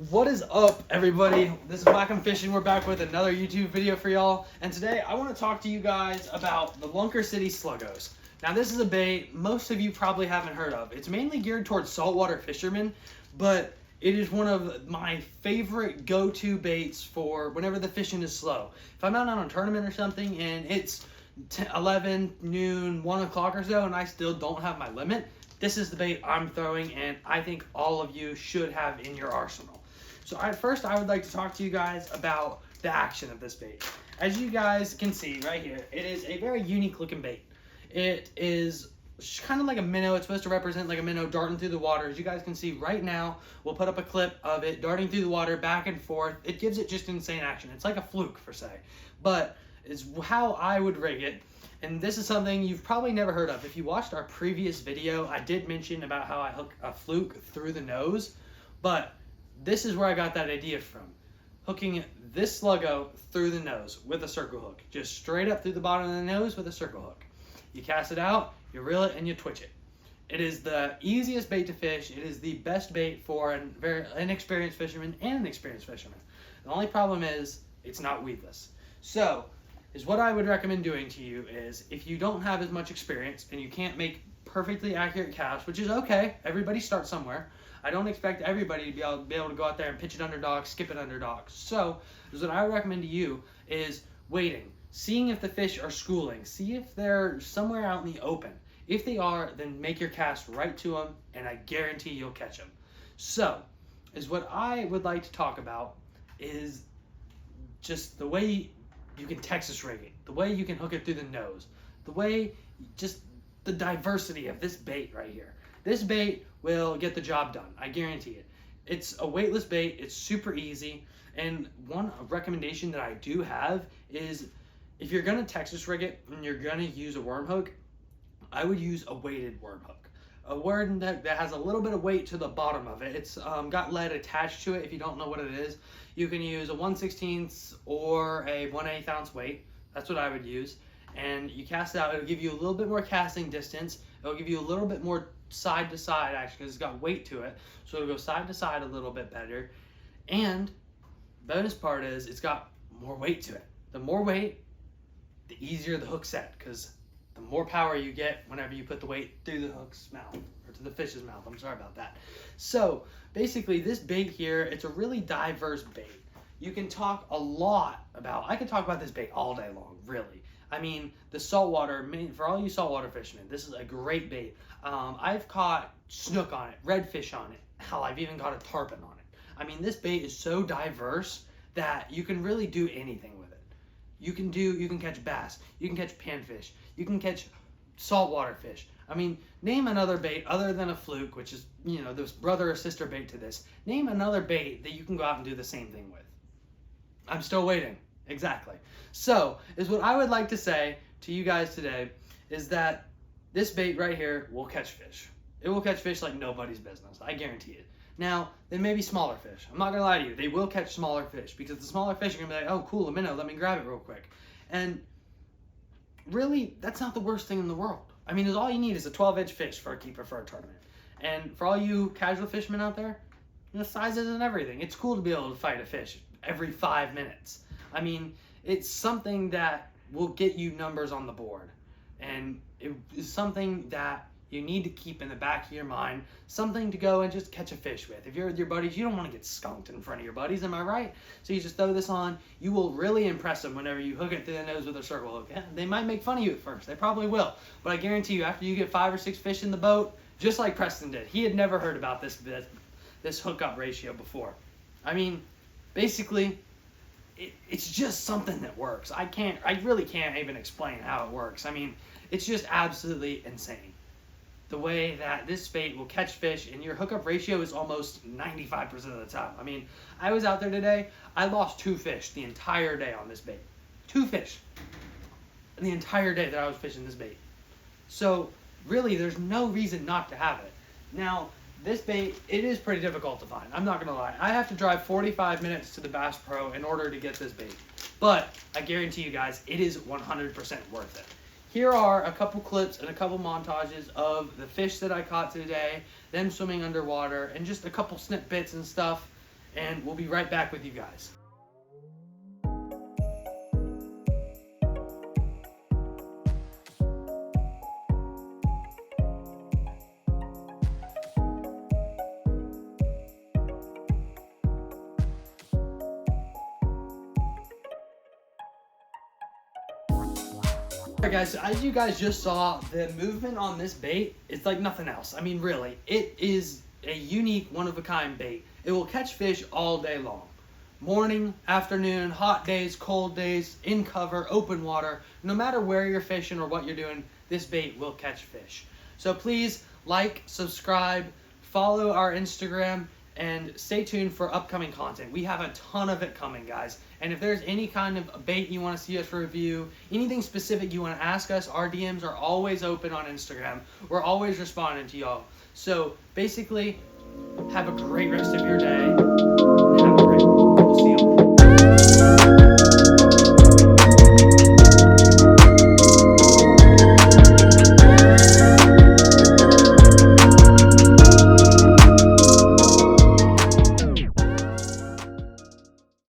What is up, everybody? This is Whack'em Fishing. We're back with another YouTube video for y'all. And today I want to talk to you guys about the Lunker City Slug-Gos. Now, this is a bait most of you probably haven't heard of. It's mainly geared towards saltwater fishermen, but it is one of my favorite go-to baits for whenever the fishing is slow. If I'm out on a tournament or something and it's 11, noon, 1 o'clock or so and I still don't have my limit, this is the bait I'm throwing, and I think all of you should have in your arsenal. So first I would like to talk to you guys about the action of this bait. As you guys can see right here, it is a very unique looking bait. It is kind of like a minnow. It's supposed to represent like a minnow darting through the water. As you guys can see right now, we'll put up a clip of it darting through the water back and forth. It gives it just insane action. It's like a fluke, per se, but it's how I would rig it. And this is something you've probably never heard of. If you watched our previous video, I did mention about how I hook a fluke through the nose, but this is where I got that idea from. Hooking this Sluggo through the nose with a circle hook. Just straight up through the bottom of the nose with a circle hook. You cast it out, you reel it, and you twitch it. It is the easiest bait to fish. It is the best bait for an very inexperienced fisherman and an experienced fisherman. The only problem is it's not weedless. So, what I would recommend doing to you is, if you don't have as much experience and you can't make perfectly accurate casts, which is okay, everybody starts somewhere. I don't expect everybody to be able to go out there and pitch it under docks, skip it under docks. So, what I would recommend to you is waiting, seeing if the fish are schooling, see if they're somewhere out in the open. If they are, then make your cast right to them, and I guarantee you'll catch them. So, what I would like to talk about is just the way you can Texas rig it, the way you can hook it through the nose, the way, just the diversity of this bait right here. This bait will get the job done, I guarantee it. It's a weightless bait, it's super easy, and one recommendation that I do have is, if you're gonna Texas rig it and you're gonna use a worm hook, I would use a weighted worm hook. A worm that has a little bit of weight to the bottom of it. It's got lead attached to it. If you don't know what it is, you can use a 1/16 or a 1/8 ounce weight. That's what I would use. And you cast it out. It'll give you a little bit more casting distance. It'll give you a little bit more side to side, actually, because it's got weight to it. So it'll go side to side a little bit better. And bonus part is it's got more weight to it. The more weight, the easier the hook set, because the more power you get whenever you put the weight through the hook's mouth, or to the fish's mouth. I'm sorry about that. So basically, this bait here, it's a really diverse bait. You can talk a lot about, I could talk about this bait all day long, really. I mean, the saltwater, for all you saltwater fishermen, this is a great bait. I've caught snook on it, redfish on it. Hell, I've even caught a tarpon on it. I mean, this bait is so diverse that you can really do anything with it. You can catch bass, you can catch panfish, you can catch saltwater fish. I mean, name another bait other than a fluke, which is, you know, this brother or sister bait to this. Name another bait that you can go out and do the same thing with. I'm still waiting. Exactly. So, what I would like to say to you guys today is that this bait right here will catch fish. It will catch fish like nobody's business. I guarantee it. Now, they may be smaller fish. I'm not going to lie to you. They will catch smaller fish, because the smaller fish are going to be like, oh, cool, a minnow, let me grab it real quick. And really, that's not the worst thing in the world. I mean, all you need is a 12-inch fish for a keeper for a tournament. And for all you casual fishermen out there, you know, sizes and everything. It's cool to be able to fight a fish every 5 minutes. I mean, it's something that will get you numbers on the board. And it is something that you need to keep in the back of your mind, something to go and just catch a fish with. If you're with your buddies, you don't want to get skunked in front of your buddies, am I right? So you just throw this on. You will really impress them whenever you hook it through the nose with a circle hook. Yeah, they might make fun of you at first. They probably will. But I guarantee you, after you get 5 or 6 fish in the boat, just like Preston did, he had never heard about this hookup ratio before. I mean, basically, it's just something that works. I really can't even explain how it works. I mean, it's just absolutely insane. The way that this bait will catch fish, and your hookup ratio is almost 95% of the time. I mean, I was out there today, I lost 2 fish the entire day on this bait. 2 fish the entire day that I was fishing this bait. So, really, there's no reason not to have it. Now, this bait, it is pretty difficult to find. I'm not going to lie. I have to drive 45 minutes to the Bass Pro in order to get this bait. But I guarantee you guys, it is 100% worth it. Here are a couple clips and a couple montages of the fish that I caught today, them swimming underwater, and just a couple snippets and stuff. and we'll be right back with you guys. Alright guys, so as you guys just saw, the movement on this bait is like nothing else. I mean, really, it is a unique, one-of-a-kind bait. It will catch fish all day long. Morning, afternoon, hot days, cold days, in cover, open water, no matter where you're fishing or what you're doing, this bait will catch fish. So please like, subscribe, follow our Instagram, and stay tuned for upcoming content. We have a ton of it coming, guys. And if there's any kind of bait you want to see us review, anything specific you want to ask us, our DMs are always open on Instagram. We're always responding to y'all. So basically, have a great rest of your day.